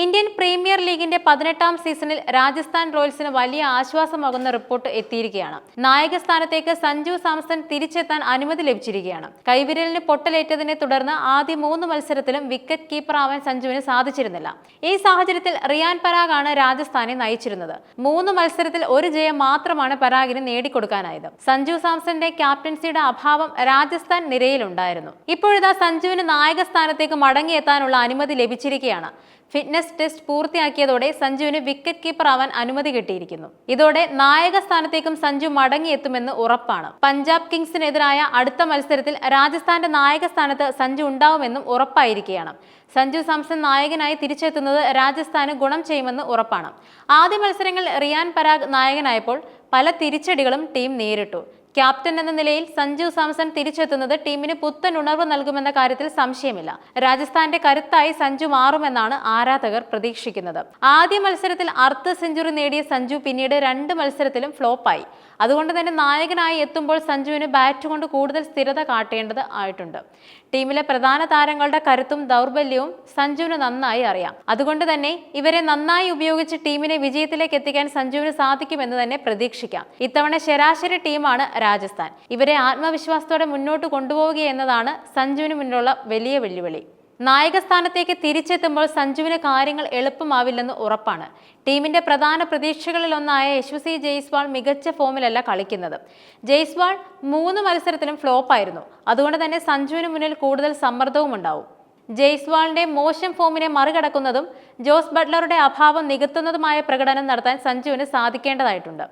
Indian premier ലീഗിന്റെ 18ാം സീസണിൽ രാജസ്ഥാൻ റോയൽസിന് വലിയ ആശ്വാസമാകുന്ന റിപ്പോർട്ട് എത്തിയിരിക്കുകയാണ്. നായക സ്ഥാനത്തേക്ക് സഞ്ജു സാംസൺ തിരിച്ചെത്താൻ അനുമതി ലഭിച്ചിരിക്കുകയാണ്. കൈവിരലിന് പൊട്ടലേറ്റതിനെ തുടർന്ന് ആദ്യ 3 മത്സരത്തിലും വിക്കറ്റ് കീപ്പർ ആവാൻ സഞ്ജുവിന് സാധിച്ചിരുന്നില്ല. ഈ സാഹചര്യത്തിൽ റിയാൻ പരാഗ് ആണ് രാജസ്ഥാനെ നയിച്ചിരുന്നത്. 3 മത്സരത്തിൽ 1 ജയം മാത്രമാണ് പരാഗിന് നേടിക്കൊടുക്കാനായത്. സഞ്ജു സാംസന്റെ ക്യാപ്റ്റൻസിയുടെ അഭാവം രാജസ്ഥാൻ നിരയിലുണ്ടായിരുന്നു. ഇപ്പോഴിതാ സഞ്ജുവിന് നായക സ്ഥാനത്തേക്ക് മടങ്ങിയെത്താനുള്ള അനുമതി ലഭിച്ചിരിക്കുകയാണ്. ഫിറ്റ്നസ് ടെസ്റ്റ് പൂർത്തിയാക്കിയതോടെ സഞ്ജുവിന് വിക്കറ്റ് കീപ്പർ ആവാൻ അനുമതി കിട്ടിയിരിക്കുന്നു. ഇതോടെ നായക സ്ഥാനത്തേക്കും സഞ്ജു മടങ്ങിയെത്തുമെന്ന് ഉറപ്പാണ്. പഞ്ചാബ് കിങ്സിനെതിരായ അടുത്ത മത്സരത്തിൽ രാജസ്ഥാന്റെ നായക സ്ഥാനത്ത് സഞ്ജു ഉണ്ടാവുമെന്നും ഉറപ്പായിരിക്കുകയാണ്. സഞ്ജു സാംസൺ നായകനായി തിരിച്ചെത്തുന്നത് രാജസ്ഥാന് ഗുണം ചെയ്യുമെന്ന് ഉറപ്പാണ്. ആദ്യ മത്സരങ്ങളിൽ റിയാൻ പരാഗ് നായകനായപ്പോൾ പല തിരിച്ചടികളും ടീം നേരിട്ടു. ക്യാപ്റ്റൻ എന്ന നിലയിൽ സഞ്ജു സാംസൺ തിരിച്ചെത്തുന്നത് ടീമിന് പുത്തൻ ഉണർവ് നൽകുമെന്ന കാര്യത്തിൽ സംശയമില്ല. രാജസ്ഥാന്റെ കരുത്തായി സഞ്ജു മാറുമെന്നാണ് ആരാധകർ പ്രതീക്ഷിക്കുന്നത്. ആദ്യ മത്സരത്തിൽ അർദ്ധ സെഞ്ചുറി നേടിയ സഞ്ജു പിന്നീട് 2 മത്സരത്തിലും ഫ്ലോപ്പായി. അതുകൊണ്ട് തന്നെ നായകനായി എത്തുമ്പോൾ സഞ്ജുവിന് ബാറ്റ് കൊണ്ട് കൂടുതൽ സ്ഥിരത കാട്ടേണ്ടത് ആയിട്ടുണ്ട്. ടീമിലെ പ്രധാന താരങ്ങളുടെ കരുത്തും ദൗർബല്യവും സഞ്ജുവിന് നന്നായി അറിയാം. അതുകൊണ്ട് തന്നെ ഇവരെ നന്നായി ഉപയോഗിച്ച് ടീമിനെ വിജയത്തിലേക്ക് എത്തിക്കാൻ സഞ്ജുവിന് സാധിക്കുമെന്ന് തന്നെ പ്രതീക്ഷിക്കാം. ഇത്തവണ ശരാശരി ടീമാണ് രാജസ്ഥാൻ. ഇവരെ ആത്മവിശ്വാസത്തോടെ മുന്നോട്ട് കൊണ്ടുപോവുകയെന്നതാണ് സഞ്ജുവിന് മുന്നിലുള്ള വലിയ വെല്ലുവിളി. നായക സ്ഥാനത്തേക്ക് തിരിച്ചെത്തുമ്പോൾ സഞ്ജുവിന് കാര്യങ്ങൾ എളുപ്പമാവില്ലെന്ന് ഉറപ്പാണ്. ടീമിന്റെ പ്രധാന പ്രതീക്ഷകളിലൊന്നായ യശസ്വി ജയ്സ്വാൾ മികച്ച ഫോമിലല്ല കളിക്കുന്നത്. ജയ്സ്വാൾ 3 മത്സരത്തിലും ഫ്ലോപ്പായിരുന്നു. അതുകൊണ്ട് തന്നെ സഞ്ജുവിന് മുന്നിൽ കൂടുതൽ സമ്മർദ്ദവും ഉണ്ടാവും. ജയ്സ്വാളിന്റെ മോശം ഫോമിനെ മറികടക്കുന്നതും ജോസ് ബട്ട്ലറുടെ അഭാവം നികത്തുന്നതുമായ പ്രകടനം നടത്താൻ സഞ്ജുവിന് സാധിക്കേണ്ടതായിട്ടുണ്ട്.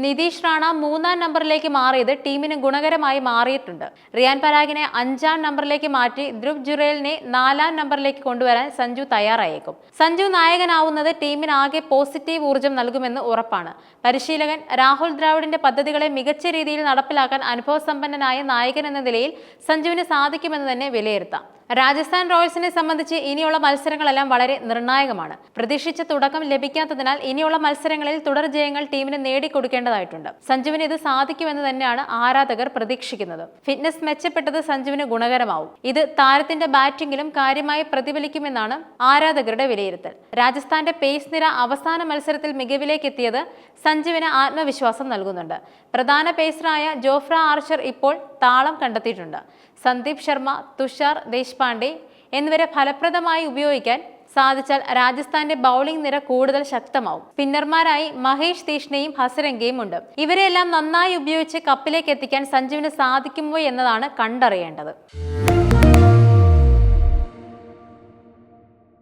നിതീഷ് റാണ 3ാം നമ്പറിലേക്ക് മാറിയത് ടീമിന് ഗുണകരമായി മാറിയിട്ടുണ്ട്. റിയാൻ പരാഗിനെ 5ാം നമ്പറിലേക്ക് മാറ്റി ധ്രുവ് ജുറേലിനെ 4ാം നമ്പറിലേക്ക് കൊണ്ടുവരാൻ സഞ്ജു തയ്യാറായേക്കും. സഞ്ജു നായകനാവുന്നത് ടീമിന് ആകെ പോസിറ്റീവ് ഊർജ്ജം നൽകുമെന്ന് ഉറപ്പാണ്. പരിശീലകൻ രാഹുൽ ദ്രാവിഡിന്റെ പദ്ധതികളെ മികച്ച രീതിയിൽ നടപ്പിലാക്കാൻ അനുഭവസമ്പന്നനായ നായകൻ എന്ന നിലയിൽ സഞ്ജുവിന് സാധിക്കുമെന്ന് തന്നെ വിലയിരുത്താം. രാജസ്ഥാൻ റോയൽസിനെ സംബന്ധിച്ച് ഇനിയുള്ള മത്സരങ്ങളെല്ലാം വളരെ നിർണായകമാണ്. പ്രതീക്ഷിച്ച തുടക്കം ലഭിക്കാത്തതിനാൽ ഇനിയുള്ള മത്സരങ്ങളിൽ തുടർ ജയങ്ങൾ ടീമിന് നേടിക്കൊടുക്കേണ്ടതായിട്ടുണ്ട്. സഞ്ജുവിന് ഇത് സാധിക്കുമെന്ന് തന്നെയാണ് ആരാധകർ പ്രതീക്ഷിക്കുന്നത്. ഫിറ്റ്നസ് മെച്ചപ്പെട്ടത് സഞ്ജുവിന് ഗുണകരമാവും. ഇത് താരത്തിന്റെ ബാറ്റിംഗിലും കാര്യമായി പ്രതിഫലിക്കുമെന്നാണ് ആരാധകരുടെ വിലയിരുത്തൽ. രാജസ്ഥാന്റെ പേസ് നിര അവസാന മത്സരത്തിൽ മികവിലേക്ക് എത്തിയത് സഞ്ജുവിന് ആത്മവിശ്വാസം നൽകുന്നുണ്ട്. പ്രധാന പേസറായ ജോഫ്ര ആർച്ചർ ഇപ്പോൾ താളം കണ്ടെത്തിയിട്ടുണ്ട്. സന്ദീപ് ശർമ്മ, തുഷാർ ദേശ്പാണ്ഡെ എന്നിവരെ ഫലപ്രദമായി ഉപയോഗിക്കാൻ സാധിച്ചാൽ രാജസ്ഥാന്റെ ബൗളിംഗ് നിര കൂടുതൽ ശക്തമാവും. സ്പിന്നർമാരായി മഹേഷ് തീഷ്ണയും ഹസരംഗയും ഉണ്ട്. ഇവരെല്ലാം നന്നായി ഉപയോഗിച്ച് കപ്പിലേക്ക് എത്തിക്കാൻ സഞ്ജുവിന് സാധിക്കുമോ എന്നതാണ് കണ്ടറിയേണ്ടത്.